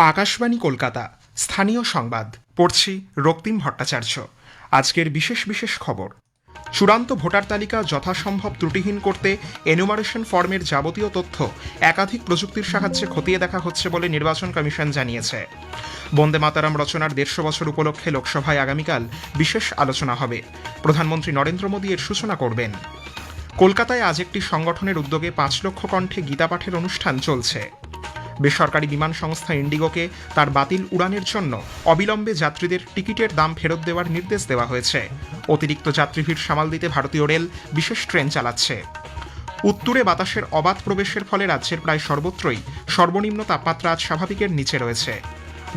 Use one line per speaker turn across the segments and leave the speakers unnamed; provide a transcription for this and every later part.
আকাশবাণী কলকাতা স্থানীয় সংবাদ পড়ছি রক্তিম ভট্টাচার্য। আজকের বিশেষ বিশেষ খবর। চূড়ান্ত ভোটার তালিকা যথাসম্ভব ত্রুটিহীন করতে এনুমারেশন ফর্মের যাবতীয় তথ্য একাধিক প্রযুক্তির সাহায্যে খতিয়ে দেখা হচ্ছে বলে নির্বাচন কমিশন জানিয়েছে। বন্দে মাতারাম রচনার 150 বছর উপলক্ষে লোকসভায় আগামীকাল বিশেষ আলোচনা হবে। প্রধানমন্ত্রী নরেন্দ্র মোদী এর সূচনা করবেন। কলকাতায় আজ একটি সংগঠনের উদ্যোগে 5 লক্ষ কণ্ঠে গীতা পাঠের অনুষ্ঠান চলছে। বেসরকারি বিমান সংস্থা ইন্ডিগোকে তার বাতিল উড়ানের জন্য অবিলম্বে যাত্রীদের টিকিটের দাম ফেরত দেওয়ার নির্দেশ দেওয়া হয়েছে। অতিরিক্ত যাত্রী ভিড় সামাল দিতে ভারতীয় রেল বিশেষ ট্রেন চালাচ্ছে। উত্তরে বাতাসের অবাধ প্রবেশের ফলে রাজ্যের প্রায় সর্বত্রই সর্বনিম্ন তাপমাত্রা আজ স্বাভাবিকের নিচে রয়েছে।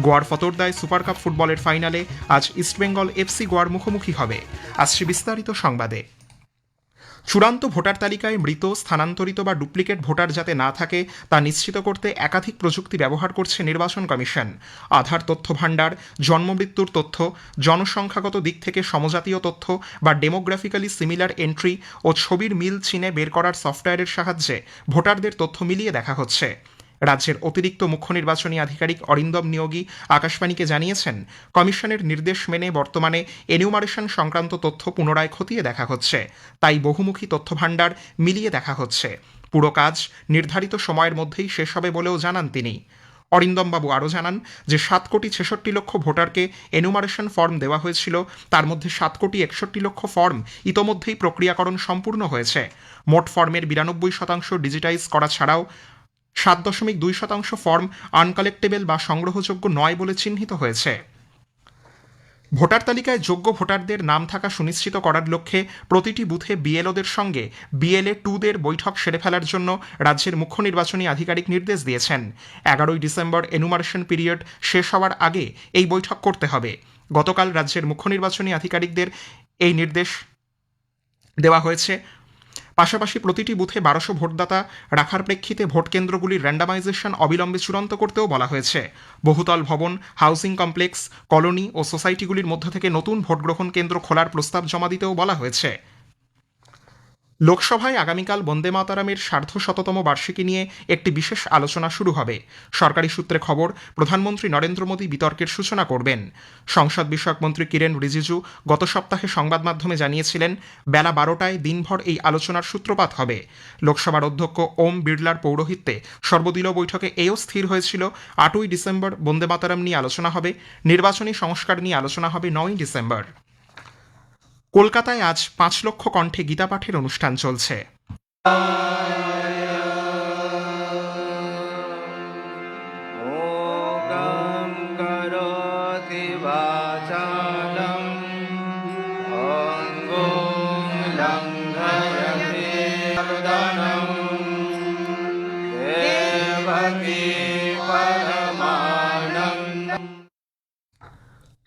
গোয়ার ফতোরদায় সুপার কাপ ফুটবলের ফাইনালে আজ ইস্টবেঙ্গল এফসি গোয়ার মুখোমুখি হবে। আসছে বিস্তারিত সংবাদে। চূড়ান্ত ভোটার তালিকায় মৃত, স্থানান্তরিত বা ডুপ্লিকেট ভোটার যাতে না থাকে তা নিশ্চিত করতে একাধিক প্রযুক্তি ব্যবহার করছে নির্বাচন কমিশন। আধার তথ্য ভাণ্ডার, জন্মমৃত্যুর তথ্য, জনসংখ্যাগত দিক থেকে সমজাতীয় তথ্য বা ডেমোগ্রাফিক্যালি সিমিলার এন্ট্রি ও ছবির মিল চিনে বের করার সফটওয়্যারের সাহায্যে ভোটারদের তথ্য মিলিয়ে দেখা হচ্ছে। রাজ্যের অতিরিক্ত মুখ্য নির্বাচনী আধিকারিক অরিন্দম নিয়োগী আকাশবাণীকে জানিয়েছেন, কমিশনের নির্দেশ মেনে বর্তমানে এনিউমারেশন সংক্রান্ত তথ্য পুনরায় খতিয়ে দেখা হচ্ছে। তাই বহুমুখী তথ্য ভাণ্ডার মিলিয়ে দেখা হচ্ছে। পুরো কাজ নির্ধারিত সময়ের মধ্যেই শেষ হবে বলেও জানান তিনি। অরিন্দমবাবু আরও জানান যে 7,66,00,000 ভোটারকে এনুমারেশন ফর্ম দেওয়া হয়েছিল, তার মধ্যে 7,61,00,000 ফর্ম ইতোমধ্যেই প্রক্রিয়াকরণ সম্পূর্ণ হয়েছে। মোট ফর্মের 92% ডিজিটাইজ করা ছাড়াও 7.2% ফর্ম আনকালেক্টেবল বা সংগ্রহযোগ্য নয় বলে চিহ্নিত হয়েছে। ভোটার তালিকায় যোগ্য ভোটারদের নাম থাকা সুনিশ্চিত করার লক্ষ্যে প্রতিটি বুথে বিএলওদের সঙ্গে বিএলএ 2দের বৈঠক সেরে ফেলার জন্য রাজ্যের মুখ্য নির্বাচনী আধিকারিক নির্দেশ দিয়েছেন। 11 ডিসেম্বর এনুমারেশন পিরিয়ড শেষ হওয়ার আগে এই বৈঠক করতে হবে। গতকাল রাজ্যের মুখ্য নির্বাচনী আধিকারিকদের এই নির্দেশ দেওয়া হয়েছে। পাশাপাশি প্রতিটি বুথে 1200 ভোটদাতা রাখার প্রেক্ষিতে ভোট কেন্দ্রগুলির র্যান্ডামাইজেশন অবিলম্বে চূড়ান্ত করতেও বলা হয়েছে। বহুতল ভবন, হাউসিং কমপ্লেক্স, কলোনি ও সোসাইটিগুলির মধ্য থেকে নতুন ভোট গ্রহণ কেন্দ্র খোলার প্রস্তাব জমা দিতেও বলা হয়েছে। লোকসভায় আগামীকাল বন্দে মাতারামের 150তম বার্ষিকী নিয়ে একটি বিশেষ আলোচনা শুরু হবে। সরকারি সূত্রে খবর, প্রধানমন্ত্রী নরেন্দ্র মোদী বিতর্কের সূচনা করবেন। সংসদ বিষয়ক মন্ত্রী কিরেন রিজিজু গত সপ্তাহে সংবাদ মাধ্যমে জানিয়েছিলেন, বেলা 12টায় দিনভর এই আলোচনার সূত্রপাত হবে। লোকসভার অধ্যক্ষ ওম বিড়লার পৌরোহিত্যে সর্বদলীয় বৈঠকে এও স্থির হয়েছিল 8ই ডিসেম্বর বন্দে মাতারাম নিয়ে আলোচনা হবে। নির্বাচনী সংস্কার নিয়ে আলোচনা হবে 9ই ডিসেম্বর। কলকাতায় আজ 5 লক্ষ কণ্ঠে গীতা পাঠের অনুষ্ঠান চলছে।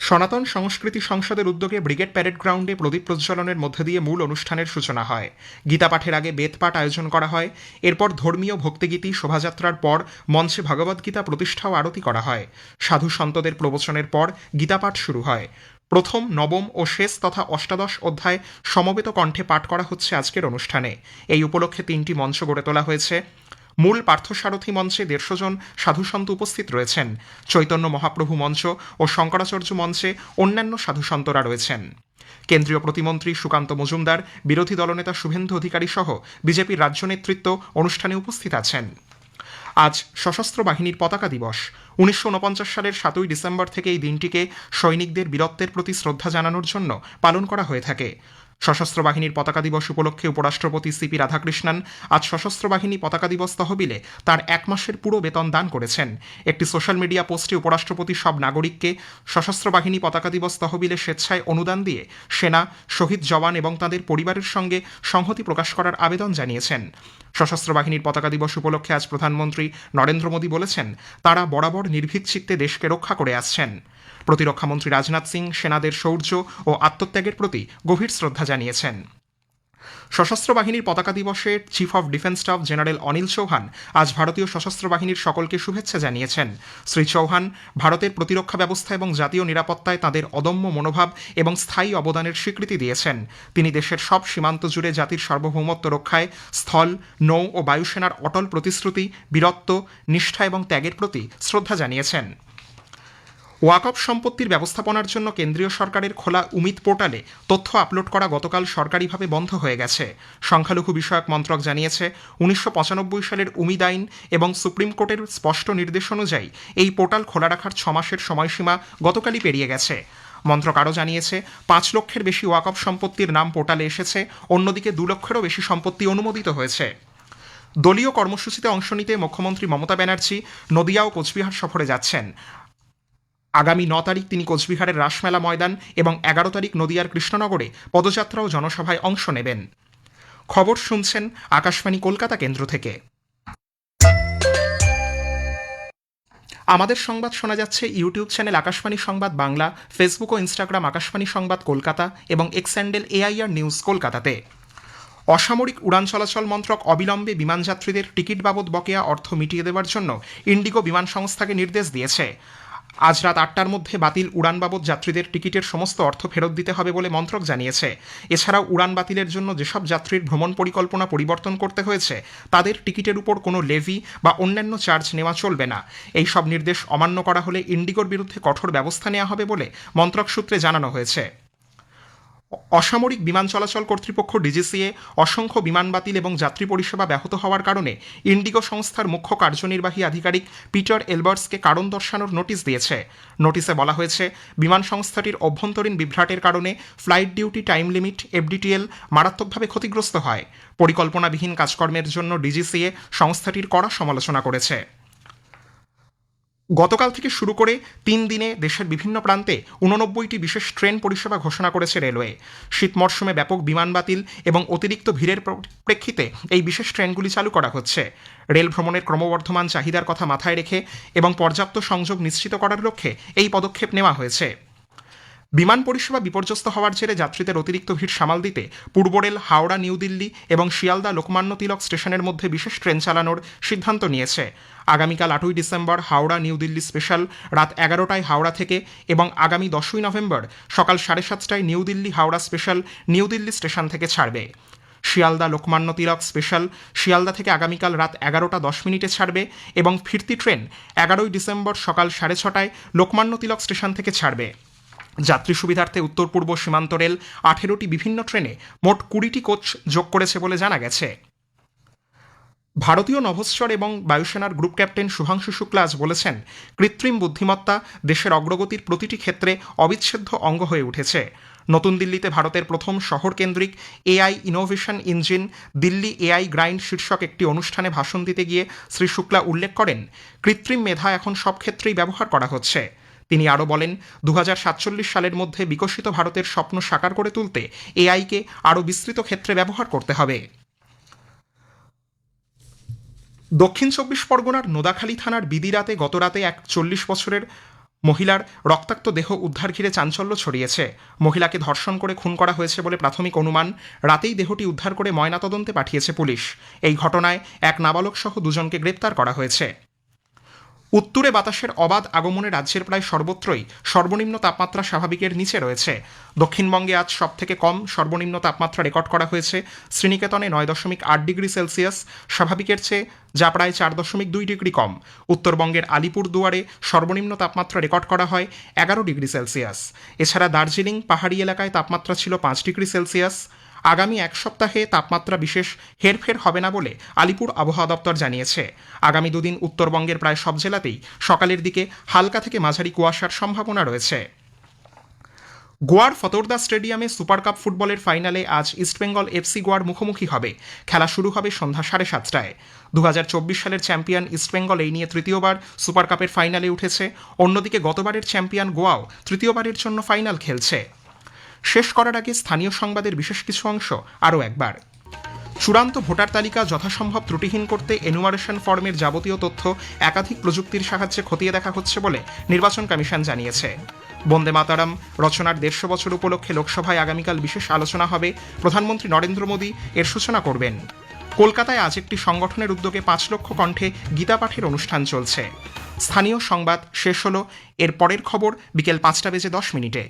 সনাতন সংস্কৃতি সংসদের উদ্যোগে ব্রিগেড প্যারেড গ্রাউন্ডে প্রদীপ প্রজ্বলনের মধ্যে দিয়ে মূল অনুষ্ঠানের সূচনা হয়। গীতা পাঠের আগে বেদপাঠ আয়োজন করা হয়। এরপর ধর্মীয় ভক্তিগীতি, শোভাযাত্রার পর মঞ্চে ভগবদ্গীতা প্রতিষ্ঠা ও আরতি করা হয়। সাধু সন্তদের প্রবচনের পর গীতাপাঠ শুরু হয়। প্রথম, নবম ও শেষ তথা অষ্টাদশ অধ্যায় সমবেত কণ্ঠে পাঠ করা হচ্ছে আজকের অনুষ্ঠানে। এই উপলক্ষে 3টি মঞ্চ গড়ে তোলা হয়েছে। মূল পার্থসারথী মঞ্চে 150 জন সাধুসন্ত উপস্থিত রয়েছেন। চৈতন্য মহাপ্রভু মঞ্চ ও শঙ্করাচার্য মঞ্চে অন্যান্য সাধুসন্তরা রয়েছেন। কেন্দ্রীয় প্রতিমন্ত্রী সুকান্ত মজুমদার, বিরোধী দলনেতা শুভেন্দু অধিকারী সহ বিজেপির রাজ্য নেতৃত্ব অনুষ্ঠানে উপস্থিত আছেন। আজ সশস্ত্র বাহিনীর পতাকা দিবস। 1949 সালের 7ই ডিসেম্বর থেকে এই দিনটিকে সৈনিকদের বীরত্বের প্রতি শ্রদ্ধা জানানোর জন্য পালন করা হয়ে থাকে। সশস্ত্র বাহিনীর পতাকা দিবস উপলক্ষে উপরাষ্ট্রপতি সিপি রাধাকৃষ্ণন আজ সশস্ত্র বাহিনী পতাকা দিবস তহবিলে তার 1 মাসের পুরো বেতন দান করেছেন। একটি সোশ্যাল মিডিয়া পোস্টে উপরাষ্ট্রপতি সব নাগরিককে সশস্ত্র বাহিনী পতাকা দিবস তহবিলে স্বেচ্ছায় অনুদান দিয়ে সেনা, শহীদ জওয়ান এবং তাদের পরিবারের সঙ্গে সংহতি প্রকাশ করার আবেদন জানিয়েছেন। সশস্ত্র বাহিনীর পতাকা দিবস উপলক্ষে আজ প্রধানমন্ত্রী নরেন্দ্র মোদী বলেছেন, তারা বরাবর নির্ভীক চিত্তে দেশকে রক্ষা করে আসছেন। প্রতিরক্ষামন্ত্রী রাজনাথ সিং সেনাদের শৌর্য ও আত্মত্যাগের প্রতি গভীর শ্রদ্ধা জানিয়েছেন। সশস্ত্র বাহিনীর পতাকা দিবসে chief of defence staff general Anil Chauhan আজ ভারতীয় সশস্ত্র বাহিনীর সকলকে শুভেচ্ছা জানিয়েছেন। শ্রী চৌহান ভারতের প্রতিরক্ষা ব্যবস্থা এবং জাতীয় নিরাপত্তায় তাদের অদম্য মনোভাব এবং স্থায়ী অবদানের স্বীকৃতি দিয়েছেন। তিনি দেশের সব সীমান্ত জুড়ে জাতির সার্বভৌমত্ব রক্ষায় স্থল, নৌ ও বায়ুসেনার অটল প্রতিশ্রুতি, বীরত্ব, নিষ্ঠা এবং ত্যাগের প্রতি শ্রদ্ধা জানিয়েছেন। ওয়াকফ সম্পত্তির ব্যবস্থাপনার জন্য কেন্দ্রীয় সরকারের খোলা উমিদ পোর্টালে তথ্য আপলোড করা গতকাল সরকারিভাবে বন্ধ হয়ে গেছে। সংখ্যালঘু বিষয়ক মন্ত্রক জানিয়েছে 1995 সালের উমিদ আইন এবং সুপ্রিম কোর্টের স্পষ্ট নির্দেশ অনুযায়ী এই পোর্টাল খোলা রাখার 6 মাসের সময়সীমা গতকালই পেরিয়ে গেছে। মন্ত্রক আরও জানিয়েছে 5 লক্ষের বেশি ওয়াকফ সম্পত্তির নাম পোর্টালে এসেছে, অন্যদিকে 2 লক্ষেরও বেশি সম্পত্তি অনুমোদিত হয়েছে। দলীয় কর্মসূচিতে অংশ নিতে মুখ্যমন্ত্রী মমতা ব্যানার্জি নদিয়া ও কোচবিহার সফরে যাচ্ছেন। আগামী 9 তারিখ তিনি কোচবিহারের রাসমেলা ময়দান এবং 11 তারিখ নদিয়ার কৃষ্ণনগরে পদযাত্রা ও জনসভায় অংশ নেবেন। খবর শুনছেন আকাশবাণী কলকাতা কেন্দ্র থেকে। আমাদের সংবাদ শোনা যাচ্ছে ইউটিউব চ্যানেল আকাশবাণী সংবাদ বাংলা, ফেসবুক ও ইনস্টাগ্রাম আকাশবাণী সংবাদ কলকাতা এবং এক্স হ্যান্ডেল AIR নিউজ কলকাতাতে। অসামরিক উড়ান চলাচল মন্ত্রক অবিলম্বে বিমানযাত্রীদের টিকিট বাবদ বকেয়া অর্থ মিটিয়ে দেওয়ার জন্য ইন্ডিগো বিমান সংস্থাকে নির্দেশ দিয়েছে। আজ রাত 8টার মধ্যে বাতিল উড়ান বাবদ যাত্রীদের টিকিটের সমস্ত অর্থ ফেরত দিতে হবে বলে মন্ত্রক জানিয়েছে। এছাড়াও উড়ান বাতিলের জন্য যেসব যাত্রীর ভ্রমণ পরিকল্পনা পরিবর্তন করতে হয়েছে তাদের টিকিটের উপর কোনো লেভি বা অন্যান্য চার্জ নেওয়া চলবে না। এই সব নির্দেশ অমান্য করা হলে ইন্ডিগোর বিরুদ্ধে কঠোর ব্যবস্থা নেওয়া হবে বলে মন্ত্রক সূত্রে জানানো হয়েছে। অসামরিক বিমান চলাচল কর্তৃপক্ষ DGCA অসংখ্য বিমান বাতিল এবং যাত্রী পরিষেবা ব্যাহত হওয়ার কারণে ইন্ডিগো সংস্থার মুখ্য কার্যনির্বাহী আধিকারিক পিটার এলবার্টসকে কারণ দর্শানোর নোটিশ দিয়েছে। নোটিশে বলা হয়েছে বিমান সংস্থাটির অভ্যন্তরীণ বিভ্রাটের কারণে flight duty time limit FDTL মারাত্মকভাবে ক্ষতিগ্রস্ত হয়। পরিকল্পনাবিহীন কাজকর্মের জন্য DGCA সংস্থাটির কড়া সমালোচনা করেছে। গতকাল থেকে শুরু করে 3 দিনে দেশের বিভিন্ন প্রান্তে 89টি বিশেষ ট্রেন পরিষেবা ঘোষণা করেছে রেলওয়ে। শীত মরশুমে ব্যাপক বিমান বাতিল এবং অতিরিক্ত ভিড়ের প্রেক্ষিতে এই বিশেষ ট্রেনগুলি চালু করা হচ্ছে। রেল ভ্রমণের ক্রমবর্ধমান চাহিদার কথা মাথায় রেখে এবং পর্যাপ্ত সংযোগ নিশ্চিত করার লক্ষ্যে এই পদক্ষেপ নেওয়া হয়েছে। বিমান পরিষেবা বিপর্যস্ত হওয়ার জেরে যাত্রীদের অতিরিক্ত ভিড় সামাল দিতে পূর্ব রেল হাওড়া নিউ দিল্লি এবং শিয়ালদা লোকমান্য তিলক স্টেশনের মধ্যে বিশেষ ট্রেন চালানোর সিদ্ধান্ত নিয়েছে। আগামীকাল 8ই ডিসেম্বর হাওড়া নিউ দিল্লি স্পেশাল রাত 11টায় হাওড়া থেকে এবং আগামী 10ই নভেম্বর সকাল 7:30টায় নিউ দিল্লি হাওড়া স্পেশাল নিউ দিল্লি স্টেশন থেকে ছাড়বে। শিয়ালদা লোকমান্য তিলক স্পেশাল শিয়ালদা থেকে আগামীকাল রাত 11টা10 ছাড়বে এবং ফিরতি ট্রেন 11ই ডিসেম্বর সকাল 6:30টায় লোকমান্য তিলক স্টেশন থেকে ছাড়বে। যাত্রী সুবিধার্থে উত্তর পূর্ব সীমান্ত রেল 18টি বিভিন্ন ট্রেনে মোট 20টি কোচ যোগ করেছে বলে জানা গেছে। ভারতীয় নভোশ্চর এবং বায়ুসেনার গ্রুপ ক্যাপ্টেন শুভাংশু শুক্লা আজ বলেছেন, কৃত্রিম বুদ্ধিমত্তা দেশের অগ্রগতির প্রতিটি ক্ষেত্রে অবিচ্ছেদ্য অঙ্গ হয়ে উঠেছে। নতুন দিল্লিতে ভারতের প্রথম শহরকেন্দ্রিক AI innovation engine Delhi AI grind শীর্ষক একটি অনুষ্ঠানে ভাষণ দিতে গিয়ে শ্রী শুক্লা উল্লেখ করেন, কৃত্রিম মেধা এখন সব ক্ষেত্রেই ব্যবহার করা হচ্ছে। তিনি আরও বলেন, 2047 সালের মধ্যে বিকশিত ভারতের স্বপ্ন সাকার করে তুলতে AIকে আরও বিস্তৃত ক্ষেত্রে ব্যবহার করতে হবে। দক্ষিণ 24 পরগনার নোদাখালী থানার বিদিরাতে গতরাতে এক 40 বছরের মহিলার রক্তাক্ত দেহ উদ্ধার ঘিরে চাঞ্চল্য ছড়িয়েছে। মহিলাকে ধর্ষণ করে খুন করা হয়েছে বলে প্রাথমিক অনুমান। রাতেই দেহটি উদ্ধার করে ময়নাতদন্তে পাঠিয়েছে পুলিশ। এই ঘটনায় এক নাবালক সহ 2জনকে গ্রেপ্তার করা হয়েছে। উত্তরে বাতাসের অবাধ আগমনে রাজ্যের প্রায় সর্বত্রই সর্বনিম্ন তাপমাত্রা স্বাভাবিকের নিচে রয়েছে। দক্ষিণবঙ্গে আজ সবথেকে কম সর্বনিম্ন তাপমাত্রা রেকর্ড করা হয়েছে শ্রীনিকেতনে 9.8 ডিগ্রি সেলসিয়াস, স্বাভাবিকের চেয়ে যা প্রায় 4.2 ডিগ্রি কম। উত্তরবঙ্গের আলিপুরদুয়ারে সর্বনিম্ন তাপমাত্রা রেকর্ড করা হয় 11 ডিগ্রি সেলসিয়াস। এছাড়া দার্জিলিং পাহাড়ি এলাকায় তাপমাত্রা ছিল 5 ডিগ্রি সেলসিয়াস। আগামী এক সপ্তাহে তাপমাত্রা বিশেষ হেরফের হবে না বলে আলিপুর আবহাওয়া দপ্তর জানিয়েছে। আগামী 2 দিন উত্তরবঙ্গের প্রায় সব জেলাতেই সকালের দিকে হালকা থেকে মাঝারি কুয়াশার সম্ভাবনা রয়েছে। গোয়ার ফতোরদা স্টেডিয়ামে সুপার কাপ ফুটবলের ফাইনালে আজ ইস্টবেঙ্গল FC গোয়ার মুখোমুখি হবে। খেলা শুরু হবে সন্ধ্যা 7:30টায়। 2024 সালের চ্যাম্পিয়ন ইস্টবেঙ্গল এই নিয়ে তৃতীয়বার সুপার কাপের ফাইনালে উঠেছে। অন্যদিকে গতবারের চ্যাম্পিয়ন গোয়াও তৃতীয়বারের জন্য ফাইনাল খেলছে। শেষ করার আগে স্থানীয় সংবাদের বিশেষ কিছু অংশ আরও একবার। চূড়ান্ত ভোটার তালিকা যথাসম্ভব ত্রুটিহীন করতে এনুমারেশন ফর্মের যাবতীয় তথ্য একাধিক প্রযুক্তির সাহায্যে খতিয়ে দেখা হচ্ছে বলে নির্বাচন কমিশন জানিয়েছে। বন্দে মাতারাম রচনার 150 বছর উপলক্ষে লোকসভায় আগামীকাল বিশেষ আলোচনা হবে। প্রধানমন্ত্রী নরেন্দ্র মোদী এর সূচনা করবেন। কলকাতায় আজ একটি সংগঠনের উদ্যোগে 5 লক্ষ কণ্ঠে গীতা পাঠের অনুষ্ঠান চলছে। স্থানীয় সংবাদ শেষ হলো। এর পরের খবর বিকেল 5টা বেজে 10 মিনিটে।